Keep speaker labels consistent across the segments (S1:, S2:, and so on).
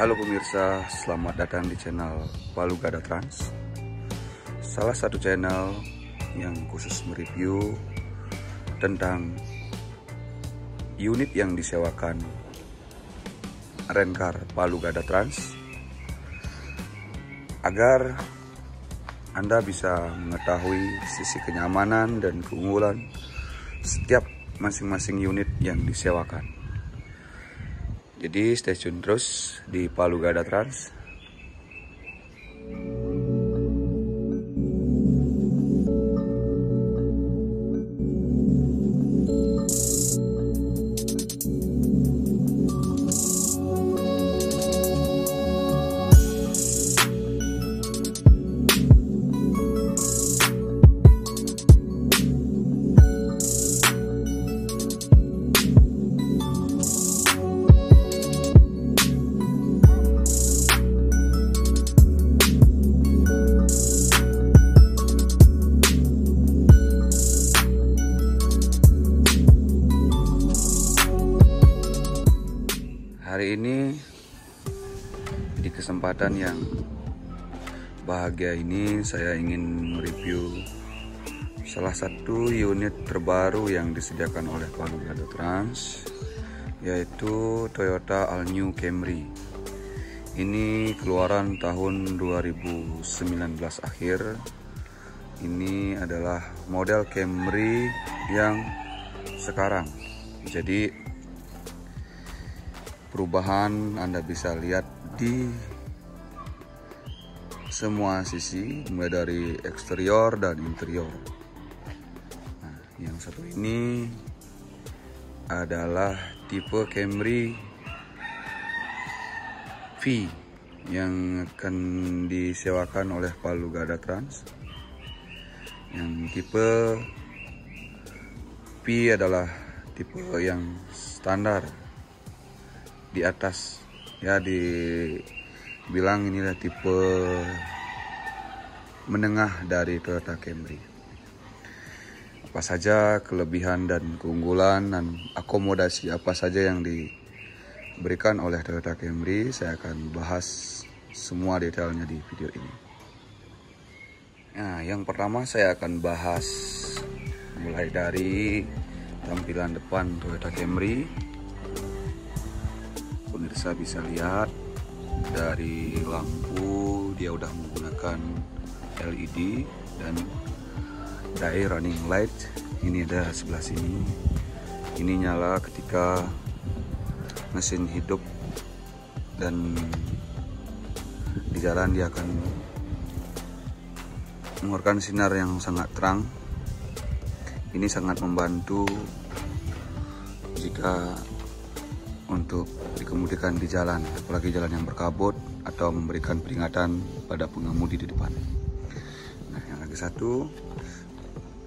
S1: Halo pemirsa, selamat datang di channel Palu Gada Trans. Salah satu channel yang khusus mereview tentang unit yang disewakan Rencar Palu Gada Trans, agar Anda bisa mengetahui sisi kenyamanan dan keunggulan setiap masing-masing unit yang disewakan. Jadi stay tune terus di Palu Gada Trans. Hari ini di kesempatan yang bahagia ini saya ingin mereview salah satu unit terbaru yang disediakan oleh Palu Gada Trans, yaitu Toyota All New Camry. Ini keluaran tahun 2019 akhir. Ini adalah model Camry yang sekarang. Jadi perubahan Anda bisa lihat di semua sisi, mulai dari eksterior dan interior. Nah, yang satu ini adalah tipe Camry V yang akan disewakan oleh Palu Gada Trans. Yang tipe V adalah tipe yang standar, di atas, ya, dibilang inilah tipe menengah dari Toyota Camry. Apa saja kelebihan dan keunggulan dan akomodasi apa saja yang diberikan oleh Toyota Camry, saya akan bahas semua detailnya di video ini. Nah, yang pertama saya akan bahas mulai dari tampilan depan Toyota Camry. Pemirsa bisa lihat dari lampu, dia udah menggunakan LED dan day running light. Ini ada sebelah sini. Ini nyala ketika mesin hidup, dan di jalan dia akan mengeluarkan sinar yang sangat terang. Ini sangat membantu jika untuk dikemudikan di jalan, apalagi jalan yang berkabut, atau memberikan peringatan pada pengemudi di depan. Nah, yang lagi satu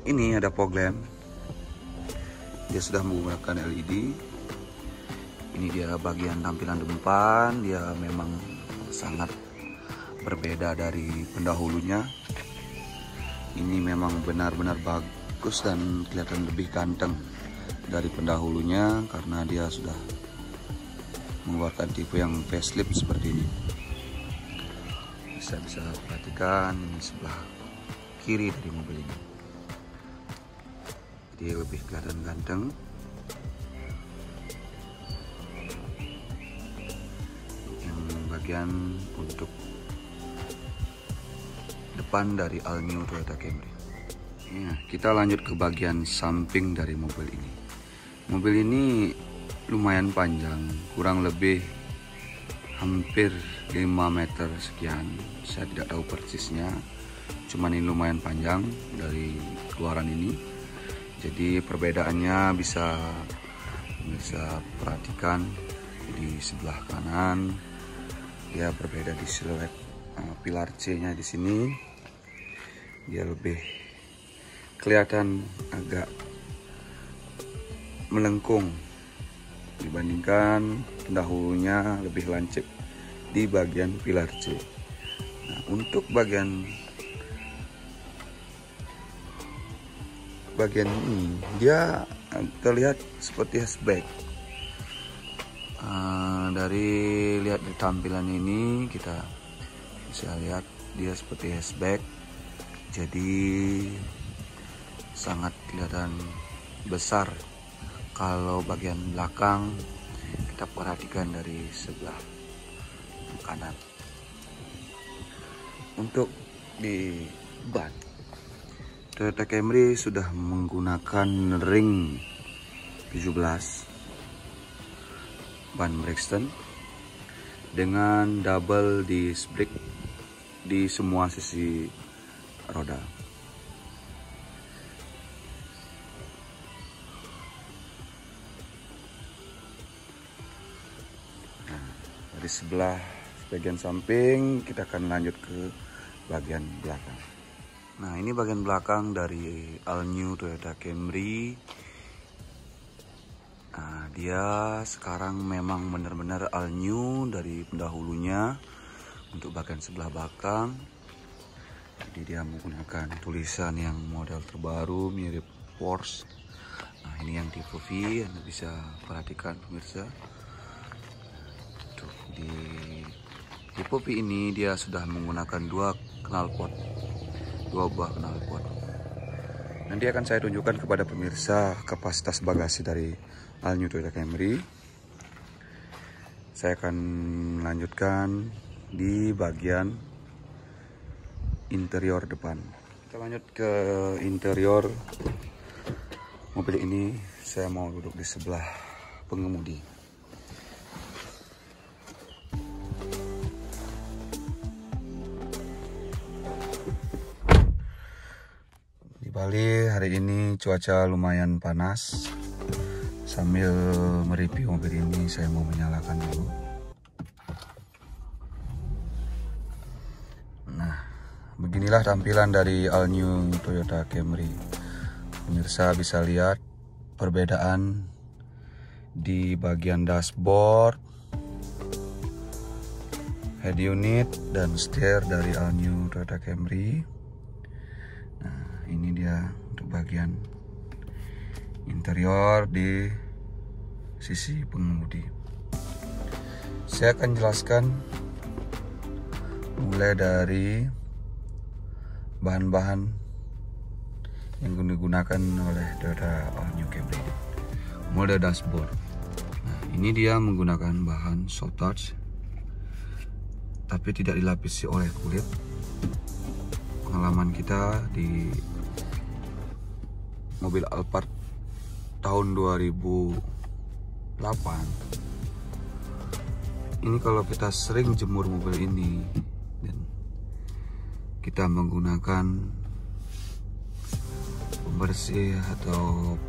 S1: ini ada fog lamp. Dia sudah menggunakan LED. Ini dia bagian tampilan depan. Dia memang sangat berbeda dari pendahulunya. Ini memang benar-benar bagus dan kelihatan lebih ganteng dari pendahulunya, karena dia sudah mengeluarkan tipe yang facelift seperti ini. Bisa perhatikan ini sebelah kiri dari mobil ini, jadi lebih kelihatan ganteng. Yang bagian untuk depan dari All New Toyota Camry. Ya, kita lanjut ke bagian samping dari mobil ini. Mobil ini lumayan panjang, kurang lebih hampir 5 meter sekian. Saya tidak tahu persisnya, cuman ini lumayan panjang dari keluaran ini. Jadi perbedaannya bisa perhatikan di sebelah kanan, dia berbeda di siluet pilar C-nya di sini. Dia lebih kelihatan agak melengkung dibandingkan pendahulunya, lebih lancip di bagian pilar C. Nah, untuk bagian ini dia terlihat seperti hatchback. Dari lihat di tampilan ini kita bisa lihat dia seperti hatchback, jadi sangat kelihatan besar. Kalau bagian belakang kita perhatikan dari sebelah kanan. Untuk di ban, Toyota Camry sudah menggunakan ring 17 ban Brixton dengan double disc brake di semua sisi roda. Nah, dari sebelah bagian samping kita akan lanjut ke bagian belakang. Nah, ini bagian belakang dari all new Toyota Camry. Nah, dia sekarang memang benar-benar all new dari pendahulunya. Untuk bagian sebelah belakang, jadi dia menggunakan tulisan yang model terbaru mirip Porsche. Nah, ini yang tipe V, Anda bisa perhatikan pemirsa. Tuh, di tipe V ini dia sudah menggunakan dua buah knalpot. Nanti akan saya tunjukkan kepada pemirsa kapasitas bagasi dari all new Toyota Camry. Saya akan melanjutkan di bagian interior depan. Kita lanjut ke interior mobil ini. Saya mau duduk di sebelah pengemudi. Di Bali hari ini cuaca lumayan panas. Sambil mereview mobil ini, saya mau menyalakan dulu. Nah, beginilah tampilan dari all new Toyota Camry. Pemirsa bisa lihat perbedaan di bagian dashboard, head unit, dan setir dari all new Toyota Camry. Nah, ini dia untuk bagian interior di sisi pengemudi. Saya akan jelaskan mulai dari bahan-bahan yang digunakan oleh Toyota all new Camry. Mulai dari dashboard. Nah, ini dia menggunakan bahan soft touch, tapi tidak dilapisi oleh kulit. Pengalaman kita di mobil Alphard tahun 2008 ini, kalau kita sering jemur mobil ini dan kita menggunakan pembersih atau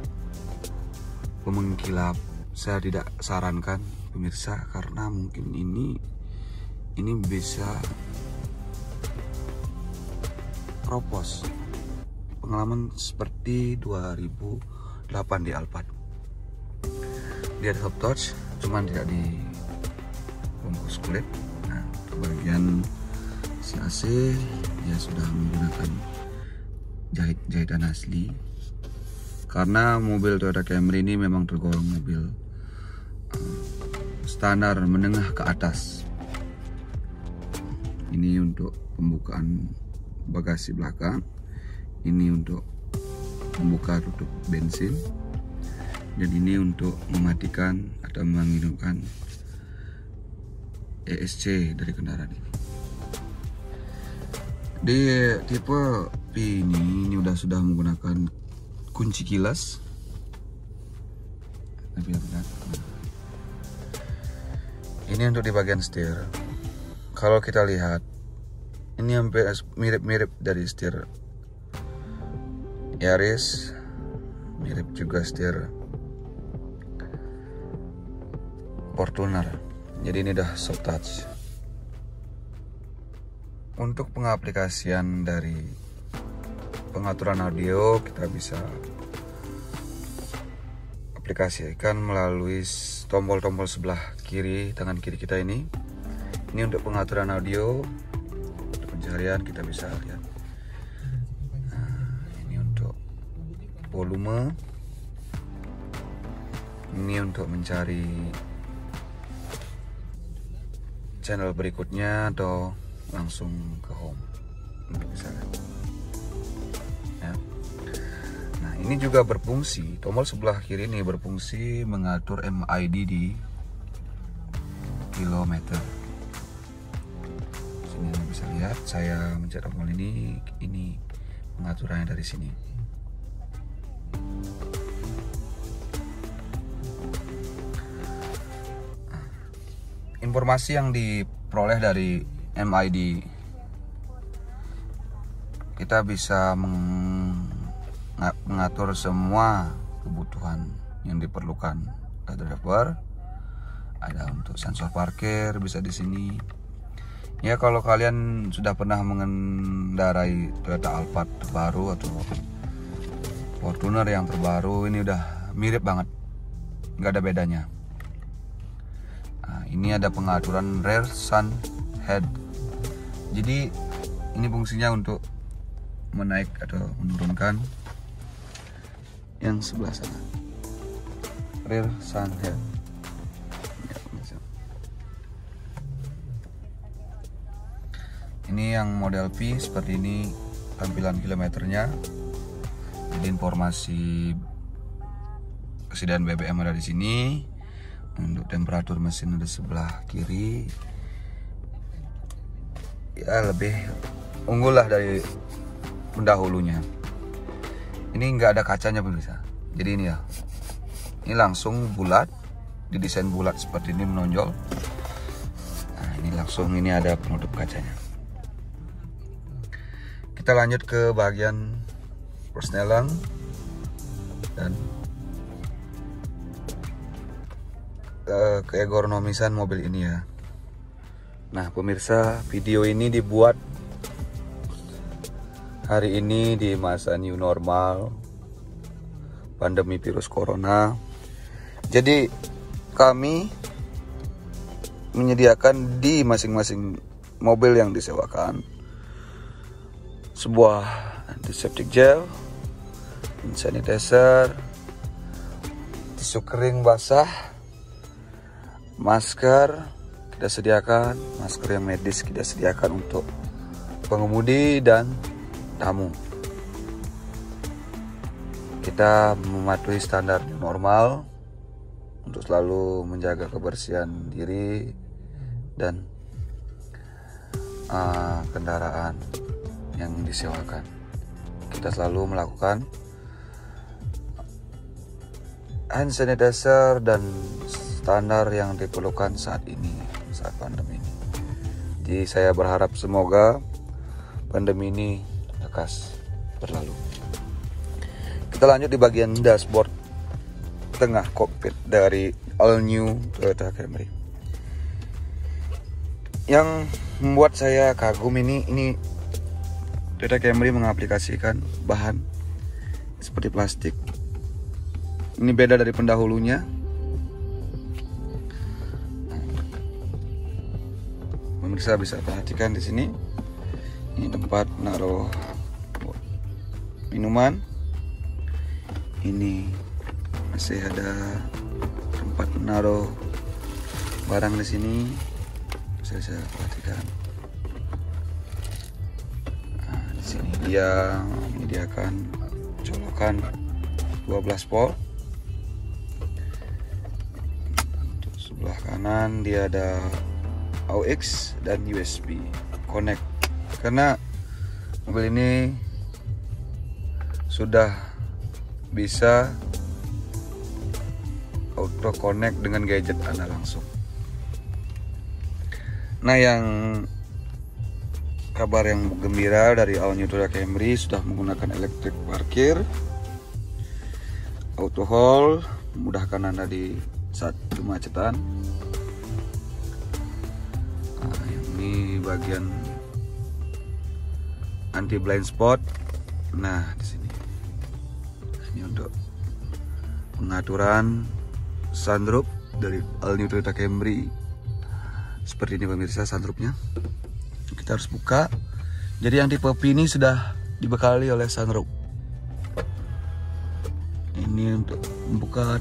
S1: pemengkilap, saya tidak sarankan pemirsa, karena mungkin ini bisa keropos. Pengalaman seperti 2008 di Alphard. Dia ada soft touch, cuman tidak di bungkus kulit. Nah, untuk bagian si AC dia sudah menggunakan jahitan asli, karena mobil Toyota Camry ini memang tergolong mobil standar menengah ke atas. Ini untuk pembukaan bagasi belakang, ini untuk membuka tutup bensin, dan ini untuk mematikan atau menghidupkan ESC dari kendaraan ini. Di tipe P ini sudah menggunakan kunci kilas. Ini untuk di bagian setir. Kalau kita lihat, ini hampir mirip-mirip dari setir Yaris, mirip juga setir Fortuner. Jadi ini udah soft touch. Untuk pengaplikasian dari pengaturan audio, kita bisa aplikasikan melalui tombol-tombol sebelah kiri, tangan kiri kita ini. Ini untuk pengaturan audio, untuk pencarian kita bisa lihat. Nah, ini untuk volume. Ini untuk mencari channel berikutnya atau langsung ke home. Bisa lihat. Ya. Nah, ini juga berfungsi, tombol sebelah kiri ini berfungsi mengatur MID di kilometer. Sini bisa lihat, saya mencet tombol ini pengaturannya dari sini. Informasi yang diperoleh dari MID, kita bisa mengatur semua kebutuhan yang diperlukan. Ada driver, ada untuk sensor parkir, bisa di sini. Ya, kalau kalian sudah pernah mengendarai Toyota Alphard terbaru atau Fortuner yang terbaru, ini udah mirip banget, nggak ada bedanya. Nah, ini ada pengaturan rear sun head. Jadi ini fungsinya untuk menaik atau menurunkan yang sebelah sana, rear sun head. Ini yang model P seperti ini tampilan kilometernya. Jadi informasi kesediaan BBM ada di sini. Untuk temperatur mesin ada sebelah kiri. Ya, lebih unggul lah dari pendahulunya. Ini nggak ada kacanya pemirsa. Jadi ini ya, ini langsung bulat, didesain bulat seperti ini menonjol. Nah, ini langsung ini ada penutup kacanya. Kita lanjut ke bagian persneling dan keergonomisan mobil ini ya. Nah pemirsa, video ini dibuat hari ini di masa new normal pandemi virus corona. Jadi kami menyediakan di masing-masing mobil yang disewakan sebuah antiseptik gel, hand sanitizer, tisu kering basah, masker kita sediakan, masker yang medis kita sediakan untuk pengemudi dan tamu. Kita mematuhi standar normal untuk selalu menjaga kebersihan diri dan kendaraan yang disewakan. Kita selalu melakukan hand sanitizer dan standar yang diperlukan saat ini, saat pandemi ini. Jadi saya berharap semoga pandemi ini lekas berlalu. Kita lanjut di bagian dashboard tengah kokpit dari all new Toyota Camry. Yang membuat saya kagum ini Toyota Camry mengaplikasikan bahan seperti plastik. Ini beda dari pendahulunya. Pemirsa bisa perhatikan di sini. Ini tempat naruh minuman. Ini masih ada tempat naruh barang di sini. Bisa saya perhatikan. Nah, di sini dia menyediakan colokan 12 volt. Untuk sebelah kanan dia ada AUX dan USB connect. Karena mobil ini sudah bisa auto connect dengan gadget Anda langsung. Nah, yang kabar yang gembira dari all new Toyota Camry sudah menggunakan electric parkir, auto hold, memudahkan Anda di saat kemacetan. Nah, ini bagian anti blind spot. Nah, di sini. Ini untuk pengaturan sunroof dari all new Toyota Camry. Seperti ini pemirsa sunroofnya. Kita harus buka. Jadi yang tipe P ini sudah dibekali oleh sunroof. Ini untuk membuka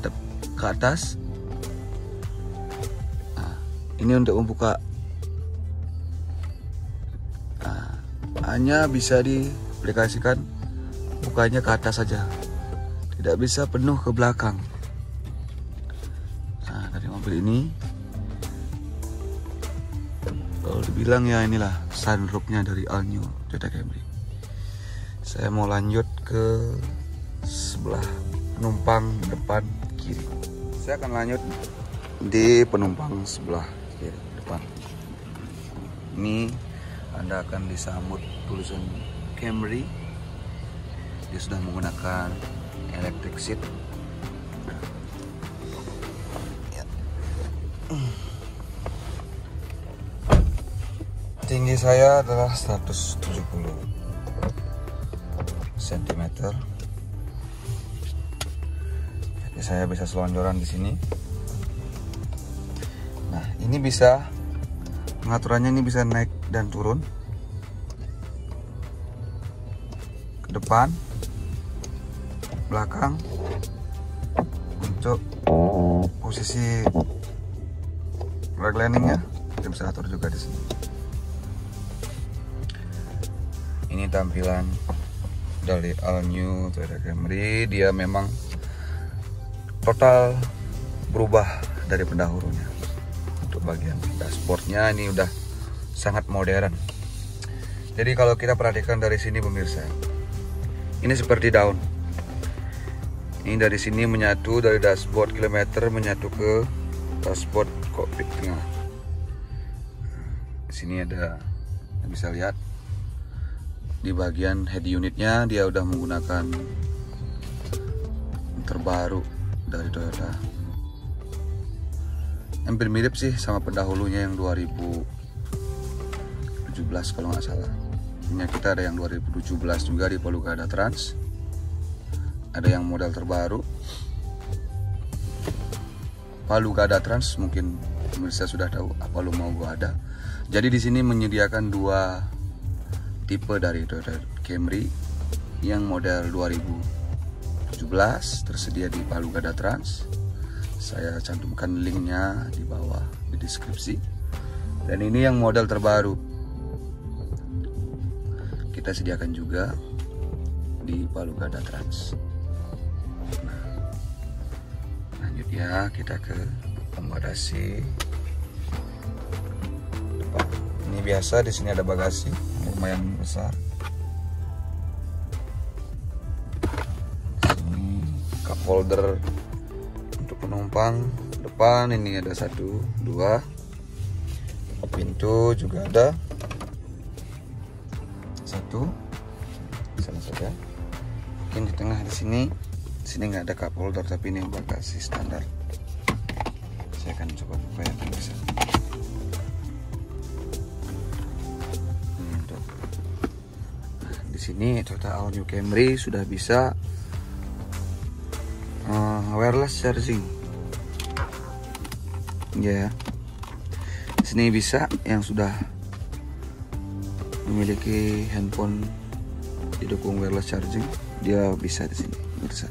S1: ke atas. Nah, ini untuk membuka hanya bisa diaplikasikan bukanya ke atas saja, tidak bisa penuh ke belakang. Nah, dari mobil ini kalau dibilang ya inilah sunroofnya dari all new Toyota Camry. Saya mau lanjut ke sebelah penumpang depan kiri. Saya akan lanjut di penumpang sebelah kiri depan. Ini Anda akan disambut tulisan Camry. Dia sudah menggunakan electric seat. Tinggi saya adalah 170 cm. Jadi saya bisa selonjoran di sini. Nah, ini bisa pengaturannya, ini bisa naik dan turun ke depan, belakang. Untuk posisi recliningnya kita bisa atur juga di sini. Ini tampilan dari all new Toyota Camry. Dia memang total berubah dari pendahulunya. Untuk bagian dashboardnya ini udah sangat modern. Jadi kalau kita perhatikan dari sini pemirsa, ini seperti daun. Ini dari sini menyatu, dari dashboard kilometer menyatu ke dashboard kokpit tengah. Di sini ada, bisa lihat di bagian head unitnya dia udah menggunakan terbaru dari Toyota. Hampir mirip sih sama pendahulunya yang 2017 kalau nggak salah. Punya kita ada yang 2017 juga di Palu Gada Trans. Ada yang model terbaru Palu Gada Trans, mungkin pemirsa sudah tahu Palu mau gua ada. Jadi di sini menyediakan dua tipe dari Toyota Camry. Yang model 2017 tersedia di Palu Gada Trans. Saya cantumkan linknya di bawah di deskripsi. Dan ini yang model terbaru kita sediakan juga di Palu Gada Trans. Nah, lanjut ya, kita ke bagasi depan. Ini biasa, di sini ada bagasi lumayan besar. Sini cup holder untuk penumpang depan. Ini ada 1, 2. Pintu juga ada 1. Sama saja. Mungkin di tengah di sini nggak ada cup holder, tapi ini bagasi standar. Saya akan coba buka yang bisa. Di sini Toyota All New Camry sudah bisa wireless charging. Ya, di sini bisa yang sudah memiliki handphone didukung wireless charging, dia bisa di sini, bisa.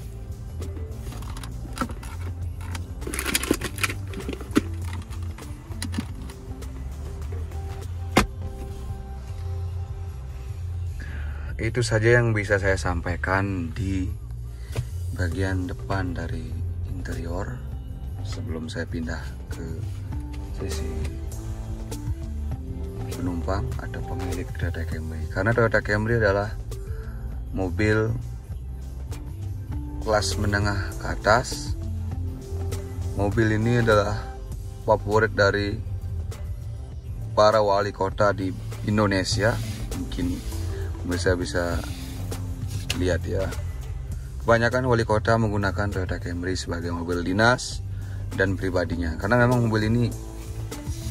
S1: Itu saja yang bisa saya sampaikan di bagian depan dari interior sebelum saya pindah ke sisi penumpang atau pemilik Toyota Camry. Karena Toyota Camry adalah mobil kelas menengah ke atas. Mobil ini adalah favorit dari para wali kota di Indonesia. Mungkin bisa lihat ya, kebanyakan wali kota menggunakan Toyota Camry sebagai mobil dinas dan pribadinya, karena memang mobil ini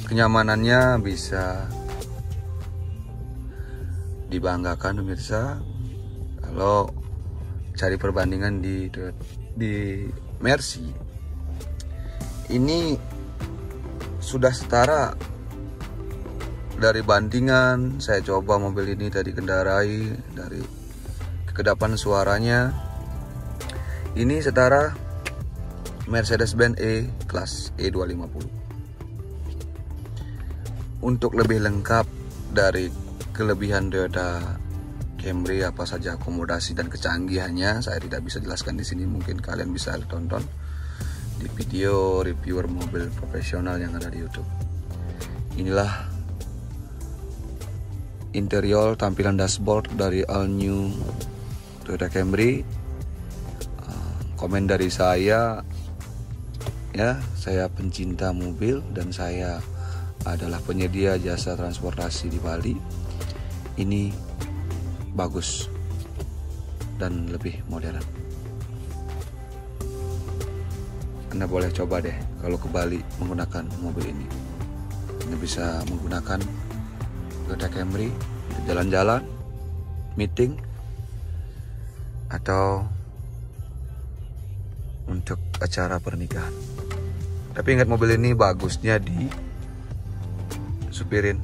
S1: kenyamanannya bisa dibanggakan pemirsa. Kalau cari perbandingan di Mercy, ini sudah setara. Dari bandingan saya coba mobil ini tadi kendarai, dari kekedapan suaranya ini setara Mercedes-Benz E kelas E250. Untuk lebih lengkap dari kelebihan Toyota Camry, apa saja akomodasi dan kecanggihannya, saya tidak bisa jelaskan di sini. Mungkin kalian bisa tonton di video reviewer mobil profesional yang ada di YouTube. Inilah interior tampilan dashboard dari all new Toyota Camry. Komen dari saya, ya, saya pencinta mobil dan saya adalah penyedia jasa transportasi di Bali. Ini bagus dan lebih modern. Anda boleh coba deh kalau ke Bali menggunakan mobil ini. Anda bisa menggunakan Toyota Camry untuk jalan-jalan, meeting, atau untuk acara pernikahan. Tapi ingat, mobil ini bagusnya di supirin.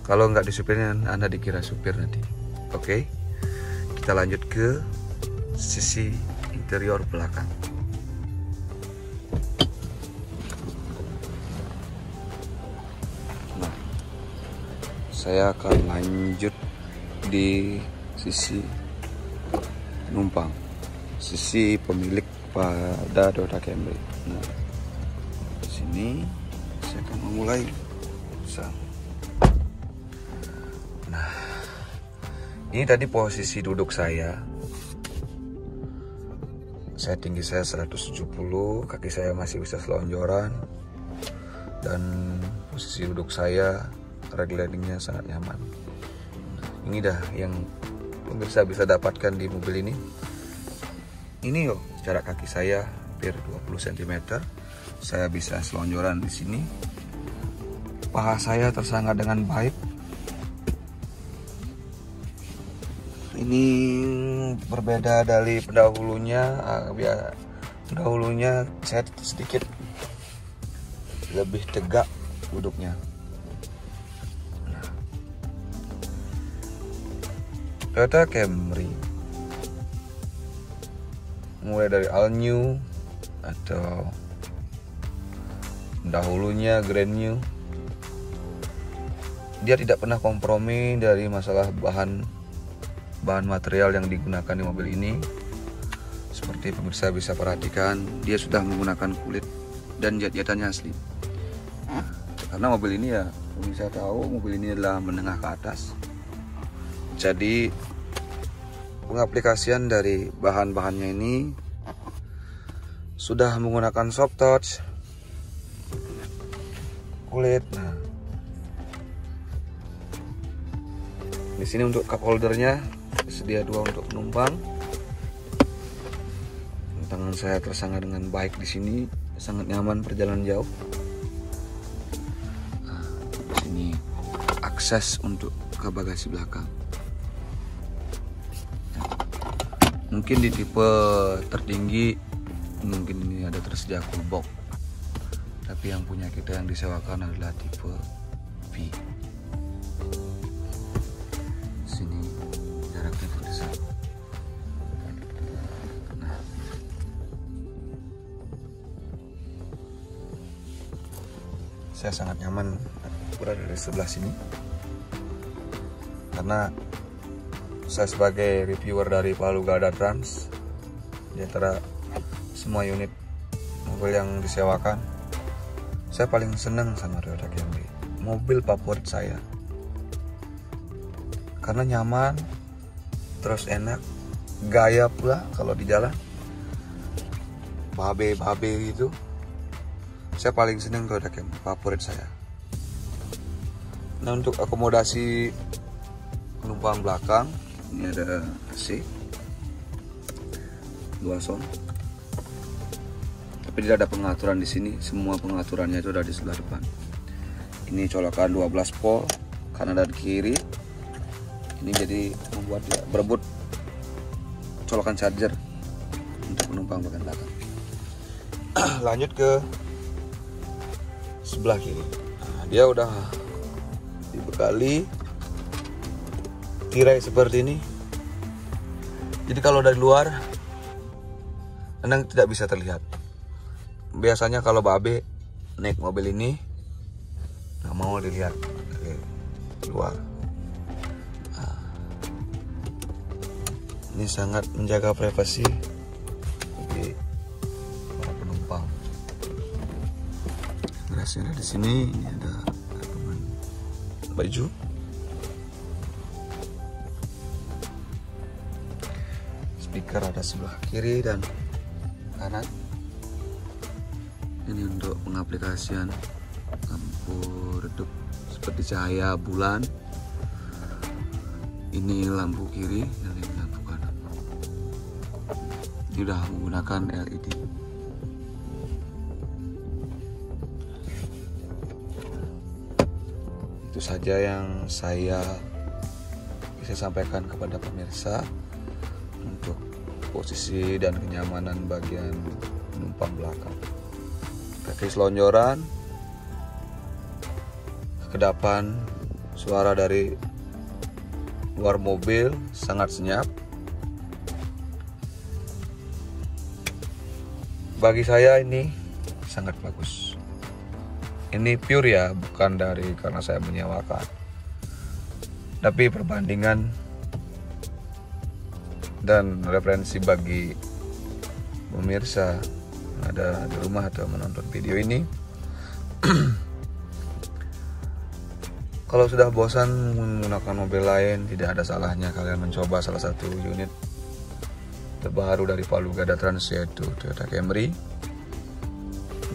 S1: Kalau nggak disupirin, Anda dikira supir nanti. Oke, kita lanjut ke sisi interior belakang. Nah, saya akan lanjut di sisi penumpang, sisi pemilik pada Toyota Camry. Nah, di sini saya akan memulai. Nah, ini tadi posisi duduk saya. Tinggi saya 170, kaki saya masih bisa selonjoran, dan posisi duduk saya recliningnya sangat nyaman. Ini dah yang pemirsa bisa dapatkan di mobil ini. Ini jarak kaki saya hampir 20 cm. Saya bisa selonjoran di sini. Paha saya tersanggah dengan baik. Ini berbeda dari pendahulunya. Pendahulunya saya sedikit lebih tegak duduknya. Nah, Toyota Camry mulai dari all new atau pendahulunya grand new, dia tidak pernah kompromi dari masalah bahan material yang digunakan di mobil ini. Seperti pemirsa bisa perhatikan, dia sudah menggunakan kulit dan jat-jatannya asli. Karena mobil ini, ya pemirsa tahu, mobil ini adalah menengah ke atas. Jadi pengaplikasian dari bahan-bahannya ini sudah menggunakan soft touch kulit. Nah, di sini untuk cup holdernya sedia 2 untuk penumpang. Tangan saya tersanggah dengan baik di sini, sangat nyaman perjalanan jauh. Nah, di sini akses untuk ke bagasi belakang. Nah, mungkin di tipe tertinggi mungkin ini ada tersedia cool box, tapi yang punya kita yang disewakan adalah tipe V. Sini jaraknya besar. Nah, saya sangat nyaman berada di sebelah sini karena saya sebagai reviewer dari Palu Gada Trans, di antara semua unit mobil yang disewakan, saya paling senang sama Toyota Camry. Mobil favorit saya karena nyaman, terus enak, gaya pula kalau di jalan, babe gitu. Saya paling senang Toyota Camry, favorit saya. Nah, untuk akomodasi penumpang belakang, ini ada AC 2 zon. Tapi tidak ada pengaturan di sini, semua pengaturannya itu ada di sebelah depan. Ini colokan 12 volt kanan dan kiri. Ini jadi membuat dia berebut colokan charger untuk penumpang bagian belakang. Lanjut ke sebelah kiri. Nah, dia udah dibekali tirai seperti ini. Jadi kalau dari luar Anda tidak bisa terlihat. Biasanya kalau babe naik mobil ini nggak mau dilihat dari luar. Ini sangat menjaga privasi bagi para penumpang. Garasinya ada di sini. Ini ada gantungan baju. Speaker ada sebelah kiri dan kanan. Ini untuk pengaplikasian lampu redup seperti cahaya bulan. Ini lampu kiri dan ini lampu kanan. Ini sudah menggunakan LED. Itu saja yang saya bisa sampaikan kepada pemirsa untuk posisi dan kenyamanan bagian penumpang belakang. Kaki selonjoran, kedapan suara dari luar mobil sangat senyap. Bagi saya ini sangat bagus. Ini pure ya, bukan dari karena saya menyewakan. Tapi perbandingan dan referensi bagi pemirsa yang ada di rumah atau menonton video ini. Kalau sudah bosan menggunakan mobil lain, tidak ada salahnya kalian mencoba salah satu unit terbaru dari Palu Gada Trans, yaitu Toyota Camry.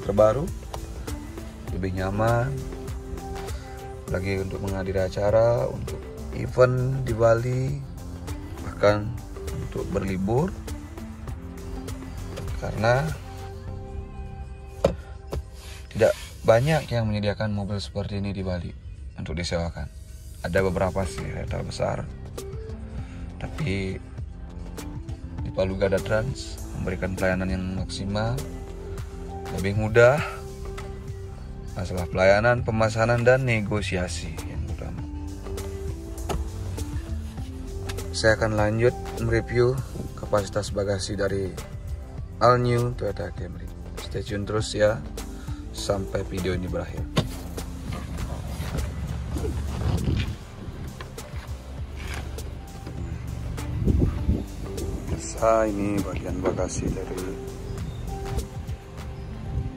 S1: Terbaru, lebih nyaman, lagi untuk menghadiri acara, untuk event di Bali, bahkan untuk berlibur. Karena tidak banyak yang menyediakan mobil seperti ini di Bali untuk disewakan. Ada beberapa sih rental besar, tapi di Palu Gada Trans memberikan pelayanan yang maksimal, lebih mudah, masalah pelayanan, pemesanan, dan negosiasi yang utama. Saya akan lanjut mereview kapasitas bagasi dari All New Toyota Camry. Stay tune terus ya sampai video ini berakhir. Ini bagian bagasi dari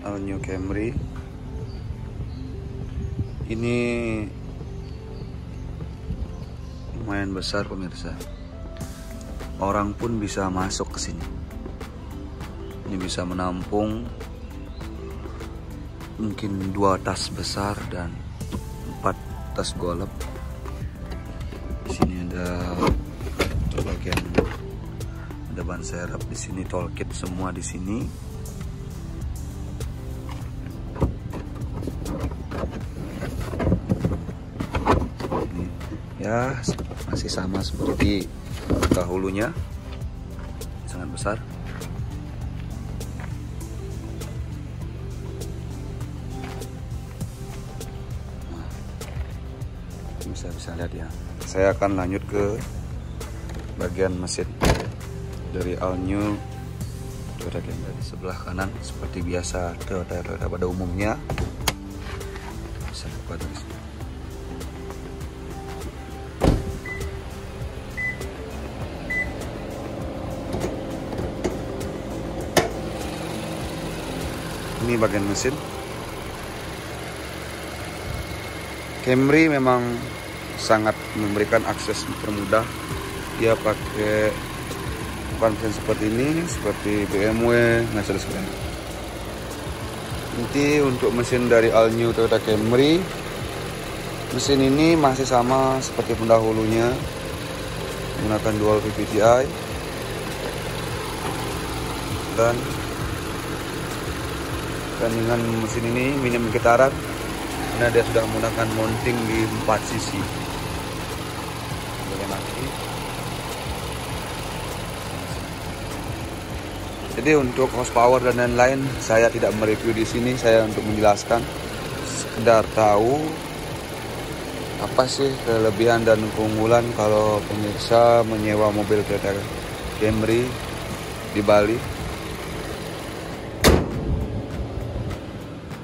S1: All New Camry. Ini lumayan besar pemirsa. Orang pun bisa masuk ke sini. Ini bisa menampung mungkin 2 tas besar dan 4 tas golep. Di sini ada bagian, ada ban serep di sini, toolkit semua di sini. Ini ya masih sama seperti dahulunya, sangat besar. Bisa lihat ya. Saya akan lanjut ke bagian mesin dari All New Toyota Camry. Sebelah kanan seperti biasa Toyota pada umumnya. Bisa buka dari sini. Ini bagian mesin. Camry memang sangat memberikan akses termudah. Dia pakai bukan mesin seperti ini, seperti BMW, Mercedes-Benz. Nanti untuk mesin dari All New Toyota Camry, mesin ini masih sama seperti pendahulunya, menggunakan dual VVT-i dan dengan mesin ini minim getaran karena dia sudah menggunakan mounting di 4 sisi. Jadi untuk horsepower dan lain-lain saya tidak mereview di sini, saya untuk menjelaskan sekedar tahu apa sih kelebihan dan keunggulan kalau pemirsa menyewa mobil Toyota Camry di Bali.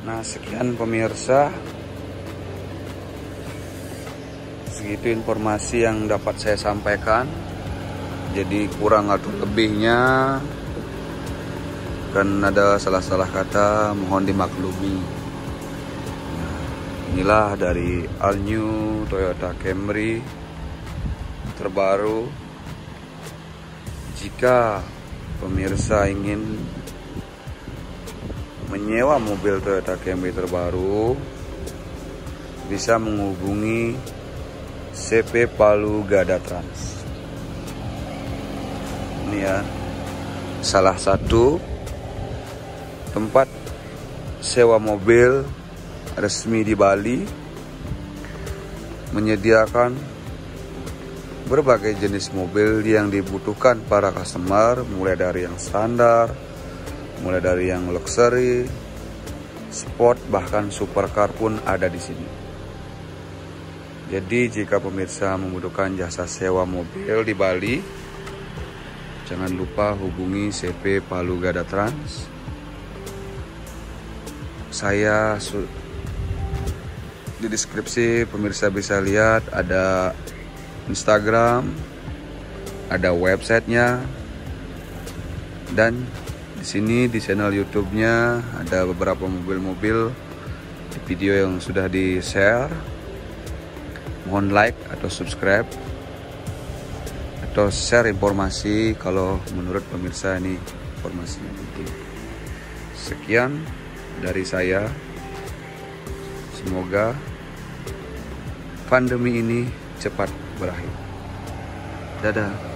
S1: Nah, sekian pemirsa, segitu informasi yang dapat saya sampaikan. jadi kurang atau lebihnya kan ada salah-salah kata, mohon dimaklumi. Nah, inilah dari all new Toyota Camry terbaru. Jika pemirsa ingin menyewa mobil Toyota Camry terbaru, bisa menghubungi CP Palu Gada Trans. Ini ya, salah satu tempat sewa mobil resmi di Bali, menyediakan berbagai jenis mobil yang dibutuhkan para customer, mulai dari yang standar, mulai dari yang luxury, sport, bahkan supercar pun ada di sini. Jadi jika pemirsa membutuhkan jasa sewa mobil di Bali, jangan lupa hubungi CP Palu Gada Trans. Saya di deskripsi pemirsa bisa lihat ada Instagram, ada websitenya, dan di sini di channel YouTube-nya ada beberapa mobil-mobil di video yang sudah di-share. Mohon like atau subscribe atau share informasi kalau menurut pemirsa ini informasi yang penting. Sekian dari saya. Semoga pandemi ini cepat berakhir. Dadah.